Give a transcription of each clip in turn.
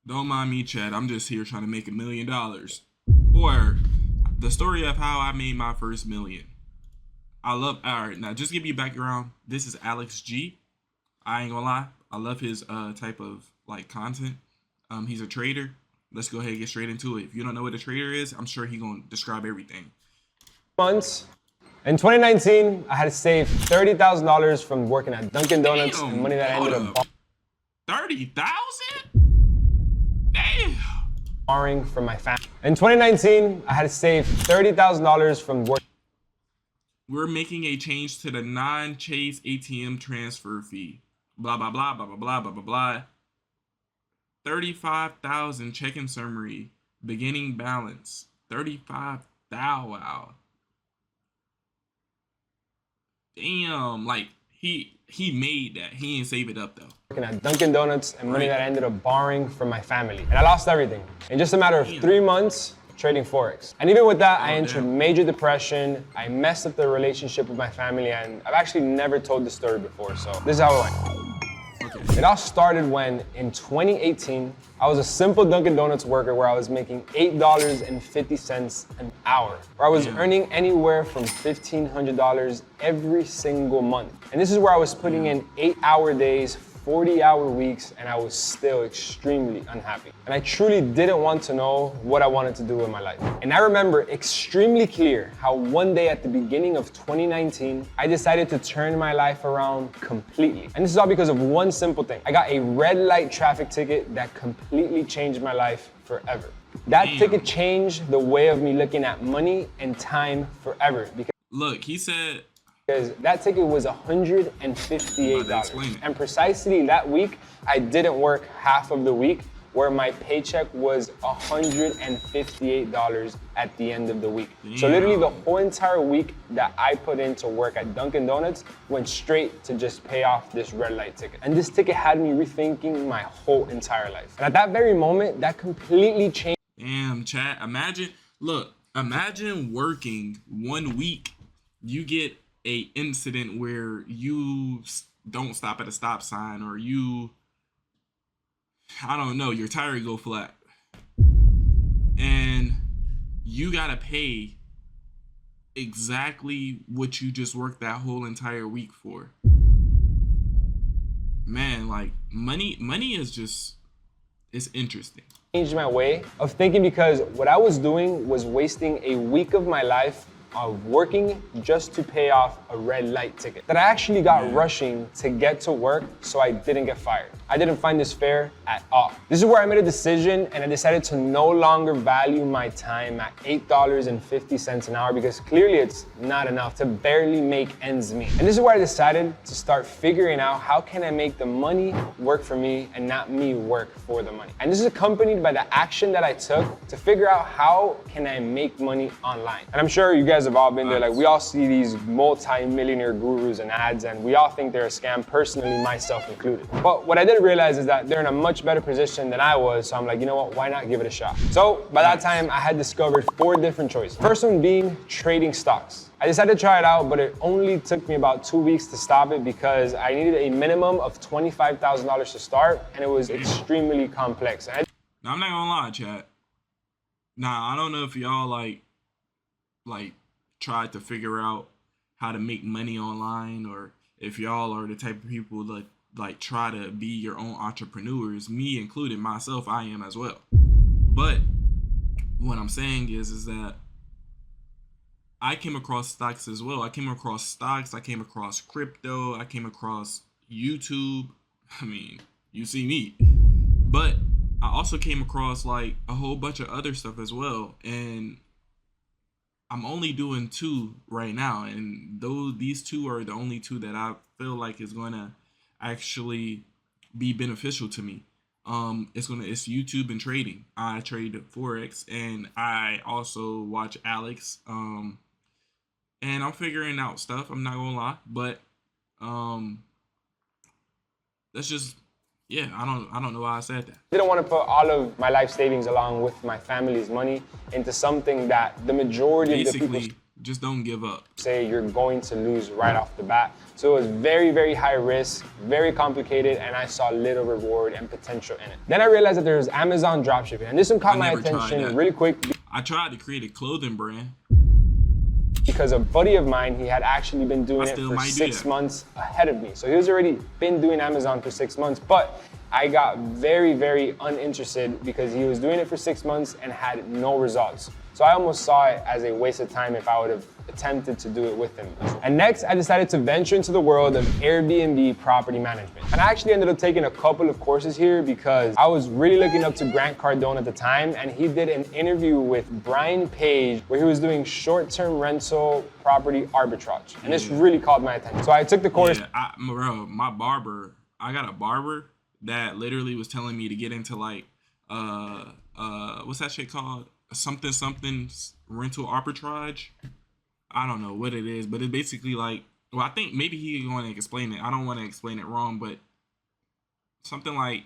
Don't mind me, Chad. I'm just here trying to make $1 million. Or the story of how I made my first million. All right, now just give you background. This is Alex G. I ain't gonna lie. I love his type of like content. He's a trader. Let's go ahead and get straight into it. If you don't know what a trader is, I'm sure he's gonna describe everything. Months. In 2019, I had saved $30,000 from working at Dunkin' Donuts and money that I ended up 30,000? Damn. borrowing from my family. In 2019, I had saved $30,000 from work. We're making a change to the non-Chase ATM transfer fee. Blah blah blah blah blah blah blah blah blah. 35,000 checking summary, beginning balance. 35,000. Wow. Damn, like he made that. He didn't save it up though. Working at Dunkin' Donuts and money that I ended up borrowing from my family. And I lost everything in just a matter of 3 months trading Forex. And even with that, I entered major depression. I messed up the relationship with my family, and I've actually never told this story before, so this is how it went. It all started when, in 2018, I was a simple Dunkin' Donuts worker where I was making $8.50 an hour, where I was earning anywhere from $1,500 every single month. And this is where I was putting in 8-hour days, 40-hour weeks, and I was still extremely unhappy. And I truly didn't want to know what I wanted to do with my life. And I remember extremely clear how one day at the beginning of 2019, I decided to turn my life around completely. And this is all because of one simple thing. I got a red light traffic ticket that completely changed my life forever. That ticket changed the way of me looking at money and time forever. Look, he said, because that ticket was $158. And precisely that week, I didn't work half of the week, where my paycheck was $158 at the end of the week. Damn. So literally the whole entire week that I put in to work at Dunkin' Donuts went straight to just pay off this red light ticket. And this ticket had me rethinking my whole entire life. And at that very moment, that completely changed. Damn, chat. Imagine working 1 week, you get a incident where you don't stop at a stop sign, or I don't know, your tire go flat, and you gotta pay exactly what you just worked that whole entire week for. Man, like money is just, it's interesting. Changed my way of thinking, because what I was doing was wasting a week of my life of working just to pay off a red light ticket that I actually got rushing to get to work so I didn't get fired. I didn't find this fair at all. This is where I made a decision, and I decided to no longer value my time at $8.50 an hour, because clearly it's not enough to barely make ends meet. And this is where I decided to start figuring out how can I make the money work for me and not me work for the money. And this is accompanied by the action that I took to figure out how can I make money online. And I'm sure you guys have all been there. Like, we all see these multi-millionaire gurus and ads, and we all think they're a scam, personally, myself included. But what I didn't realize is that they're in a much better position than I was, so I'm like, you know what, why not give it a shot? So by that time, I had discovered 4 different choices. First one being trading stocks. I decided to try it out, but it only took me about 2 weeks to stop it, because I needed a minimum of $25,000 to start, and it was extremely complex. Now, I'm not gonna lie, chat. Now, I don't know if y'all like tried to figure out how to make money online, or if y'all are the type of people that like try to be your own entrepreneurs. Me included, myself, I am as well. But what I'm saying is that I came across stocks as well. I came across stocks, I came across crypto, I came across YouTube. I mean, you see me. But I also came across like a whole bunch of other stuff as well. And I'm only doing 2 right now, and these 2 are the only 2 that I feel like is gonna actually be beneficial to me. It's YouTube and trading. I trade Forex, and I also watch Alex. And I'm figuring out stuff. I'm not gonna lie, but that's just. Yeah, I don't know why I said that. I didn't want to put all of my life savings along with my family's money into something that the majority of the people. Just don't give up. Say you're going to lose right off the bat. So it was very, very high risk, very complicated, and I saw little reward and potential in it. Then I realized that there was Amazon dropshipping, and this one caught my attention really quick. I tried to create a clothing brand. Because a buddy of mine, he had actually been doing it for 6 months ahead of me. So he was already been doing Amazon for 6 months, but I got very, very uninterested because he was doing it for 6 months and had no results. So I almost saw it as a waste of time if I would have attempted to do it with him. And next, I decided to venture into the world of Airbnb property management. And I actually ended up taking a couple of courses here because I was really looking up to Grant Cardone at the time, and he did an interview with Brian Page where he was doing short-term rental property arbitrage. And this really caught my attention. So I took the course. Yeah, I got a barber that literally was telling me to get into like, what's that shit called? Something rental arbitrage. I don't know what it is, but it's basically like, well, I think maybe he's going to explain it. I don't want to explain it wrong, but something like,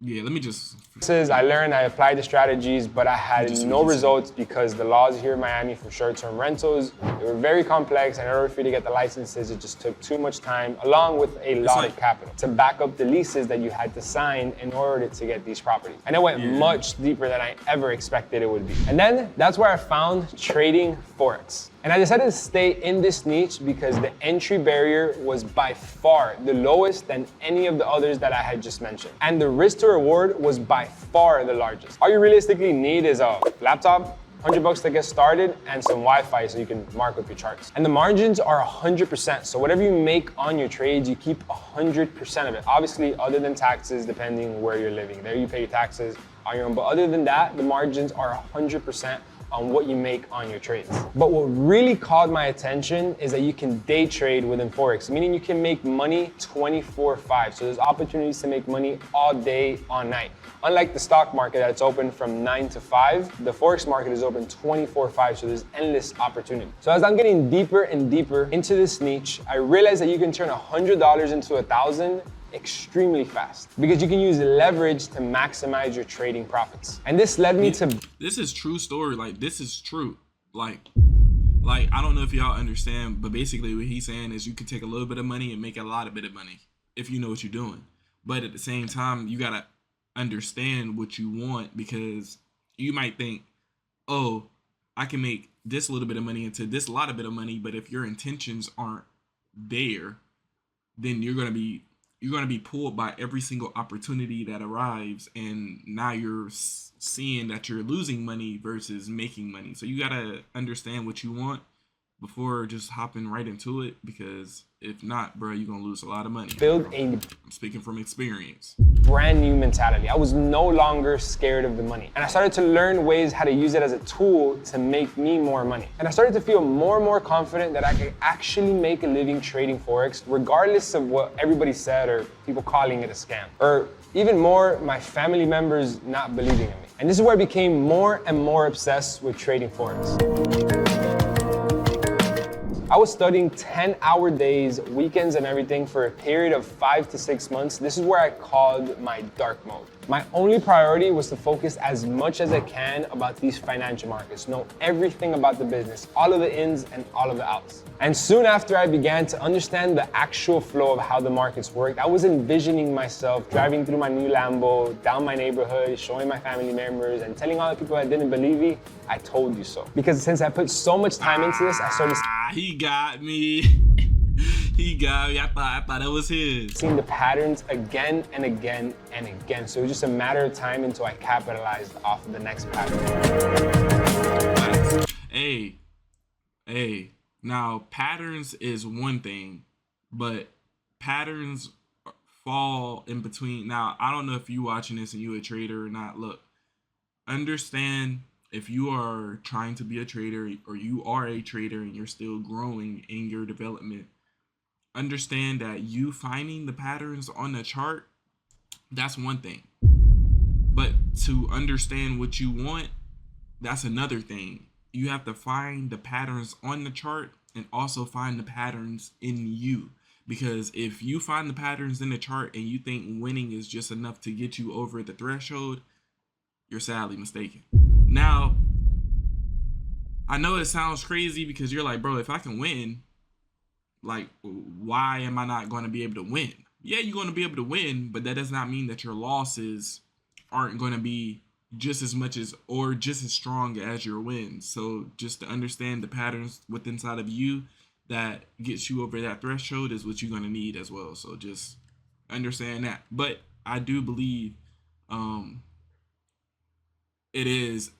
yeah, let me just. I learned, I applied the strategies, but I had no results because the laws here in Miami for short-term rentals, they were very complex, and in order for you to get the licenses, it just took too much time, along with a lot of capital to back up the leases that you had to sign in order to get these properties. And it went much deeper than I ever expected it would be. And then that's where I found trading Forex. And I decided to stay in this niche because the entry barrier was by far the lowest than any of the others that I had just mentioned. And the risk to reward was by far the largest. All you realistically need is a laptop, $100 to get started, and some Wi-Fi so you can mark up your charts. And the margins are 100%. So whatever you make on your trades, you keep 100% of it. Obviously, other than taxes, depending where you're living. There you pay your taxes on your own. But other than that, the margins are 100% on what you make on your trades. But what really caught my attention is that you can day trade within Forex, meaning you can make money 24/5. So there's opportunities to make money all day, all night. Unlike the stock market that's open from 9 to 5, the Forex market is open 24/5, so there's endless opportunity. So as I'm getting deeper and deeper into this niche, I realized that you can turn $100 into $1,000 extremely fast because you can use leverage to maximize your trading profits. And this led me to... This is true story. Like, this is true. Like, I don't know if y'all understand, but basically what he's saying is you can take a little bit of money and make a lot of bit of money if you know what you're doing. But at the same time, you got to understand what you want, because you might think, oh, I can make this little bit of money into this lot of bit of money. But if your intentions aren't there, then you're going to be pulled by every single opportunity that arrives, and now you're seeing that you're losing money versus making money. So you gotta understand what you want before just hopping right into it, because if not, bro, you're gonna lose a lot of money. I'm speaking from experience. Brand new mentality. I was no longer scared of the money. And I started to learn ways how to use it as a tool to make me more money. And I started to feel more and more confident that I could actually make a living trading Forex, regardless of what everybody said or people calling it a scam. Or even more, my family members not believing in me. And this is where I became more and more obsessed with trading Forex. I was studying 10-hour days, weekends and everything for a period of 5 to 6 months. This is where I called my dark mode. My only priority was to focus as much as I can about these financial markets, know everything about the business, all of the ins and all of the outs. And soon after I began to understand the actual flow of how the markets worked, I was envisioning myself driving through my new Lambo, down my neighborhood, showing my family members and telling all the people that didn't believe me, I told you so. Because since I put so much time into this, I started... He got me. He got me. I thought that was his. Seeing the patterns again and again and again. So it was just a matter of time until I capitalized off of the next pattern. Hey. Now, patterns is one thing, but patterns fall in between. Now, I don't know if you watching this and you a trader or not. Look, understand, if you are trying to be a trader or you are a trader and you're still growing in your development, understand that you finding the patterns on the chart, that's one thing. But to understand what you want, that's another thing. You have to find the patterns on the chart and also find the patterns in you. Because if you find the patterns in the chart and you think winning is just enough to get you over the threshold, you're sadly mistaken. Now, I know it sounds crazy because you're like, bro, if I can win, like, why am I not going to be able to win? Yeah, you're going to be able to win, but that does not mean that your losses aren't going to be just as much as or just as strong as your wins. So just to understand the patterns within inside of you that gets you over that threshold is what you're going to need as well. So just understand that. But I do believe um, it is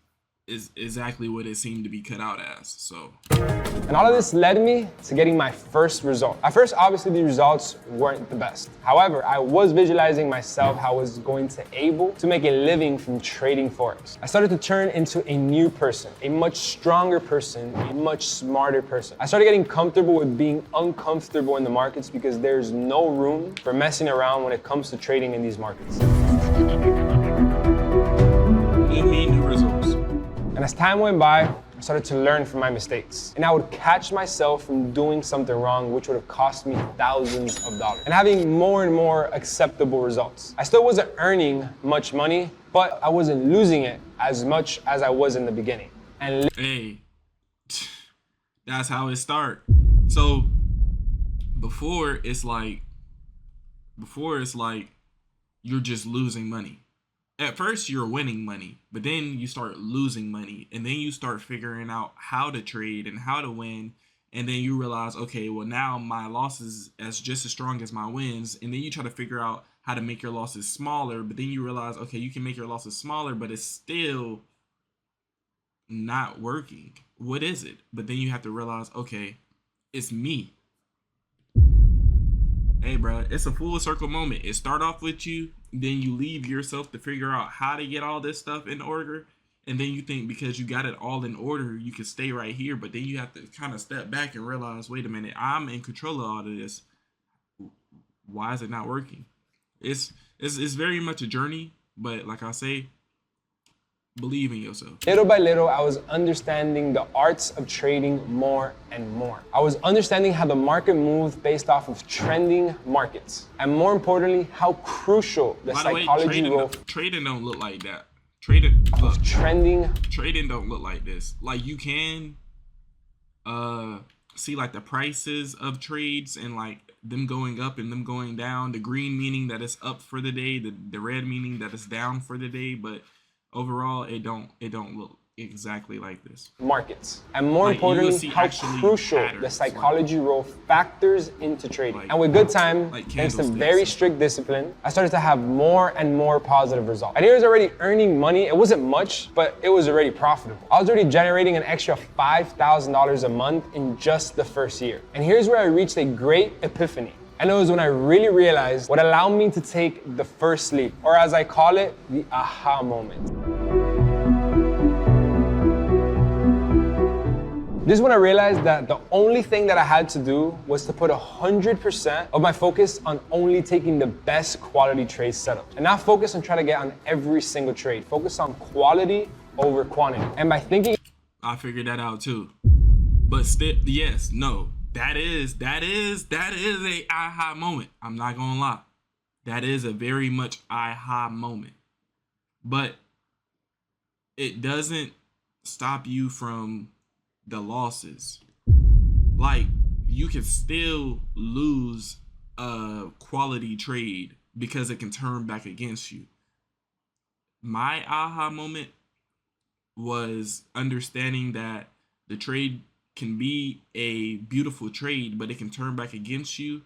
exactly what it seemed to be cut out as. So, And all of this led me to getting my first result. At first, obviously, the results weren't the best. However, I was visualizing myself how I was going to able to make a living from trading Forex. I started to turn into a new person, a much stronger person, a much smarter person. I started getting comfortable with being uncomfortable in the markets because there's no room for messing around when it comes to trading in these markets. give me new results. And as time went by, I started to learn from my mistakes. And I would catch myself from doing something wrong, which would have cost me thousands of dollars, and having more and more acceptable results. I still wasn't earning much money, but I wasn't losing it as much as I was in the beginning. And Hey, that's how it start. So before it's like you're just losing money. At first you're winning money, but then you start losing money, and then you start figuring out how to trade and how to win, and then you realize, okay, well now my losses as just as strong as my wins, and then you try to figure out how to make your losses smaller, but then you realize, okay, you can make your losses smaller, but it's still not working. What is it? But then you have to realize, okay, it's me. Hey, bro, it's a full circle moment. It start off with you, then you leave yourself to figure out how to get all this stuff in order, and then you think because you got it all in order, you can stay right here. But then you have to kind of step back and realize, wait a minute, I'm in control of all of this. Why is it not working? It's very much a journey, but like I say, believe in yourself. little by little, I was understanding the arts of trading more and more. I was understanding how the market moved based off of trending markets. And more importantly, how crucial the By the way, psychology role trading don't look like that. Trading, look, of trending. trading don't look like this. Like you can see like the prices of trades and like them going up and them going down. The green meaning that it's up for the day, the red meaning that it's down for the day, but overall it don't look exactly like this. Markets. And more Like, you will importantly, see how actually crucial the patterns, psychology role factors into trading. Like- And with good time, like thanks to candlesticks. very strict discipline, I started to have more and more positive results. And here was already earning money. It wasn't much, but it was already profitable. I was already generating an extra $5,000 a month in just the first year. And here's where I reached a great epiphany. And it was when I really realized what allowed me to take the first leap, or as I call it, the aha moment. This is when I realized that the only thing that I had to do was to put 100% of my focus on only taking the best quality trade setup, and not focus on trying to get on every single trade. Focus on quality over quantity. And by thinking I figured that out too. But still, yes, no, that is a aha moment. I'm not gonna lie, that is a very much aha moment. But it doesn't stop you from the losses. Like you can still lose a quality trade because it can turn back against you. My aha moment was understanding that the trade can be a beautiful trade, but it can turn back against you.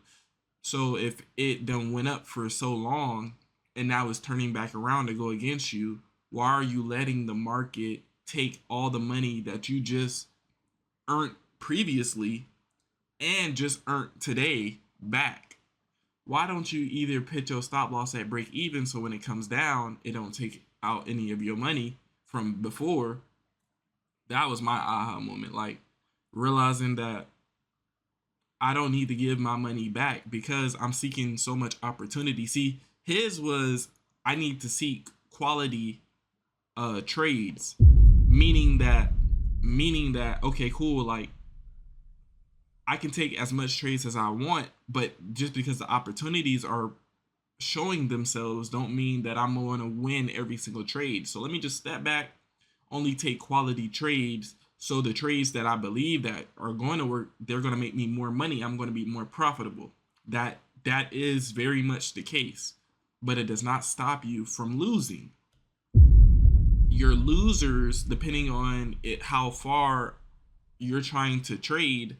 So if it done went up for so long and now it's turning back around to go against you, why are you letting the market take all the money that you just earned previously and just earned today back? Why don't you either put your stop loss at break even so when it comes down, it don't take out any of your money from before? That was my aha moment. Like realizing that I don't need to give my money back because I'm seeking so much opportunity. See, his was I need to seek quality trades, meaning that okay, cool, like I can take as much trades as I want, but just because the opportunities are showing themselves don't mean that I'm going to win every single trade. So let me just step back, only take quality trades So the trades that I believe that are going to work, they're going to make me more money. I'm going to be more profitable. That is very much the case, but it does not stop you from losing. Your losers, depending on how far you're trying to trade,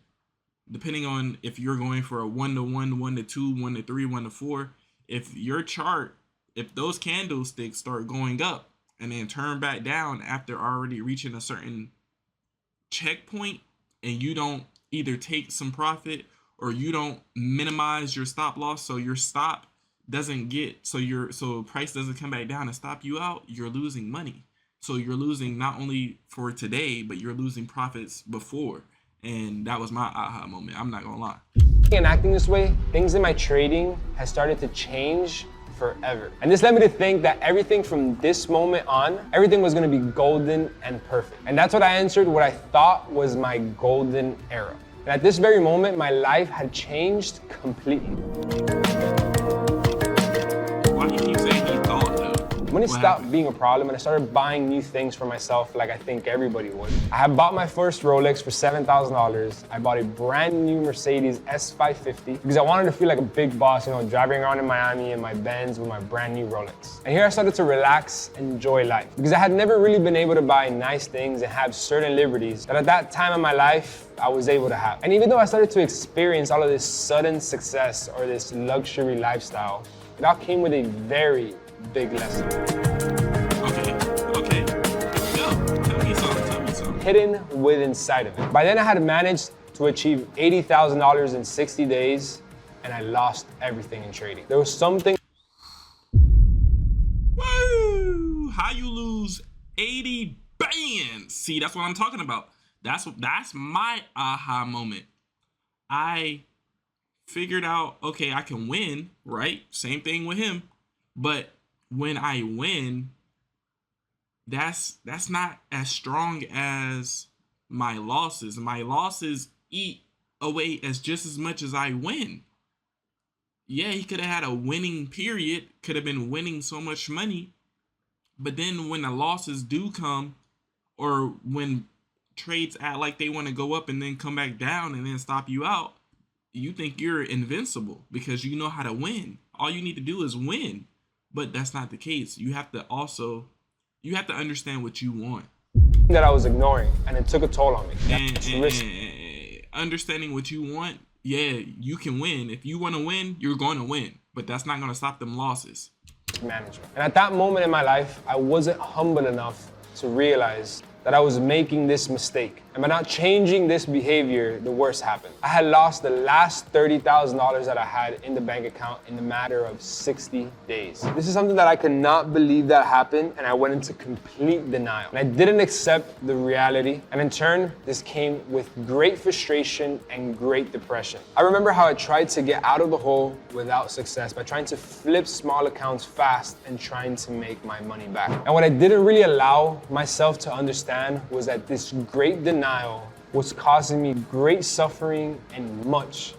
depending on if you're going for a 1-to-1, 1-to-2, 1-to-3, 1-to-4, if your chart, if those candlesticks start going up and then turn back down after already reaching a certain checkpoint, and you don't either take some profit or you don't minimize your stop loss, so your stop doesn't get, so price doesn't come back down and stop you out, you're losing money. So you're losing not only for today, but you're losing profits before. And that was my aha moment. I'm not gonna lie. And acting this way, things in my trading has started to change forever. And this led me to think that everything from this moment on, everything was gonna be golden and perfect. And that's what I answered what I thought was my golden era. And at this very moment, my life had changed completely. Why do you keep saying he thought though? Money stopped being a problem and I started buying new things for myself like I think everybody would. I had bought my first Rolex for $7,000. I bought a brand new Mercedes S550 because I wanted to feel like a big boss, you know, driving around in Miami in my Benz with my brand new Rolex. And here I started to relax and enjoy life because I had never really been able to buy nice things and have certain liberties that at that time in my life, I was able to have. And even though I started to experience all of this sudden success or this luxury lifestyle, it all came with a very big lesson. Okay. Go. Tell me something. Hidden within inside of it. By then I had managed to achieve $80,000 in 60 days and I lost everything in trading. There was something. Woo! How you lose 80 bands? See, that's what I'm talking about. That's my aha moment. I figured out, okay, I can win, right? Same thing with him. But when I win, that's not as strong as my losses. My losses eat away as just as much as I win. Yeah, he could have had a winning period, could have been winning so much money. But then when the losses do come, or when trades act like they want to go up and then come back down and then stop you out, you think you're invincible because you know how to win. All you need to do is win. But that's not the case. You have to understand what you want. That I was ignoring, and it took a toll on me. And understanding what you want, yeah, you can win. If you want to win, you're going to win. But that's not going to stop them losses. Management. And at that moment in my life, I wasn't humble enough to realize that I was making this mistake. And by not changing this behavior, the worst happened. I had lost the last $30,000 that I had in the bank account in the matter of 60 days. This is something that I could not believe that happened, and I went into complete denial. And I didn't accept the reality, and in turn, this came with great frustration and great depression. I remember how I tried to get out of the hole without success by trying to flip small accounts fast and trying to make my money back. And what I didn't really allow myself to understand was that this great denial was causing me great suffering and much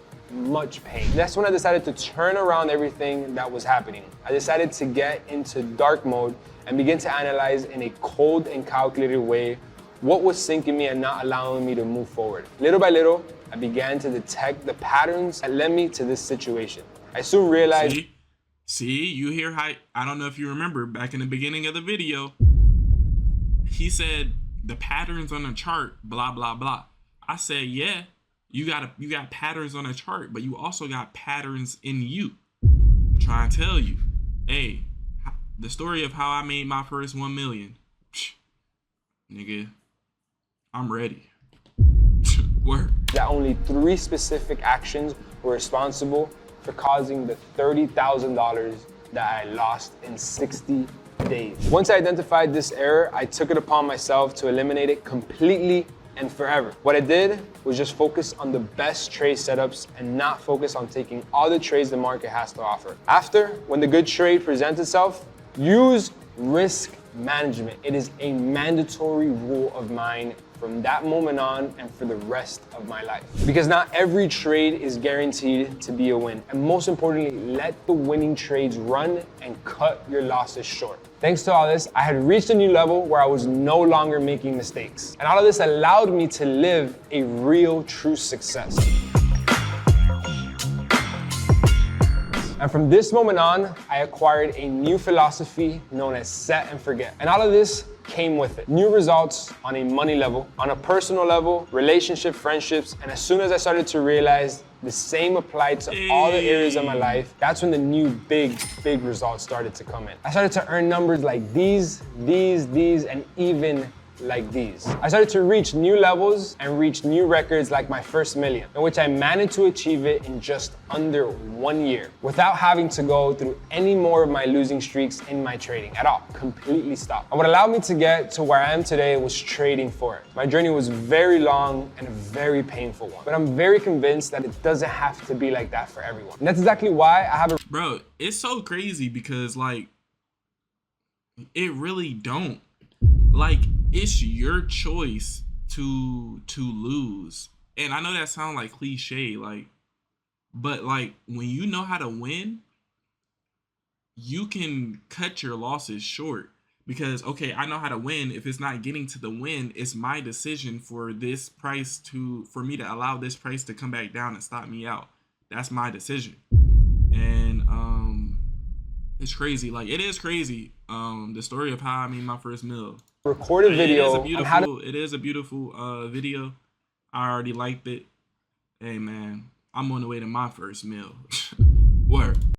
pain. That's when I decided to turn around everything that was happening. I decided to get into dark mode and begin to analyze in a cold and calculated way what was sinking me and not allowing me to move forward. Little by little, I began to detect the patterns that led me to this situation. I soon realized... See, you hear how, I don't know if you remember back in the beginning of the video, he said, the patterns on the chart, blah, blah, blah. I said, yeah, you got patterns on a chart, but you also got patterns in you. I'm trying to tell you, hey, the story of how I made my first 1 million. Nigga, I'm ready. Work. That only 3 specific actions were responsible for causing the $30,000 that I lost in 60 days. Once I identified this error, I took it upon myself to eliminate it completely and forever. What I did was just focus on the best trade setups and not focus on taking all the trades the market has to offer. After, when the good trade presents itself, use risk management. It is a mandatory rule of mine from that moment on and for the rest of my life. Because not every trade is guaranteed to be a win. And most importantly, let the winning trades run and cut your losses short. Thanks to all this, I had reached a new level where I was no longer making mistakes. And all of this allowed me to live a real, true success. And from this moment on, I acquired a new philosophy known as set and forget. And all of this came with it. New results on a money level, on a personal level, relationship, friendships. And as soon as I started to realize the same applied to all the areas of my life, that's when the new big results started to come in. I started to earn numbers like these, and even like these. I started to reach new levels and reach new records like my first million, in which I managed to achieve it in just under 1 year without having to go through any more of my losing streaks in my trading at all. Completely stopped. And what allowed me to get to where I am today was trading for it. My journey was very long and a very painful one, but I'm very convinced that it doesn't have to be like that for everyone. And that's exactly why I have a— Bro, it's so crazy because like, it really don't. Like, it's your choice to lose. And I know that sounds like cliche, like, but like when you know how to win, you can cut your losses short. Because okay, I know how to win. If it's not getting to the win, it's my decision for this price for me to allow this price to come back down and stop me out. That's my decision. And it's crazy. Like, it is crazy. The story of how I made my first meal. Recorded video on how to— it is a beautiful video. I already liked it. Hey man, I'm on the way to my first meal. Word.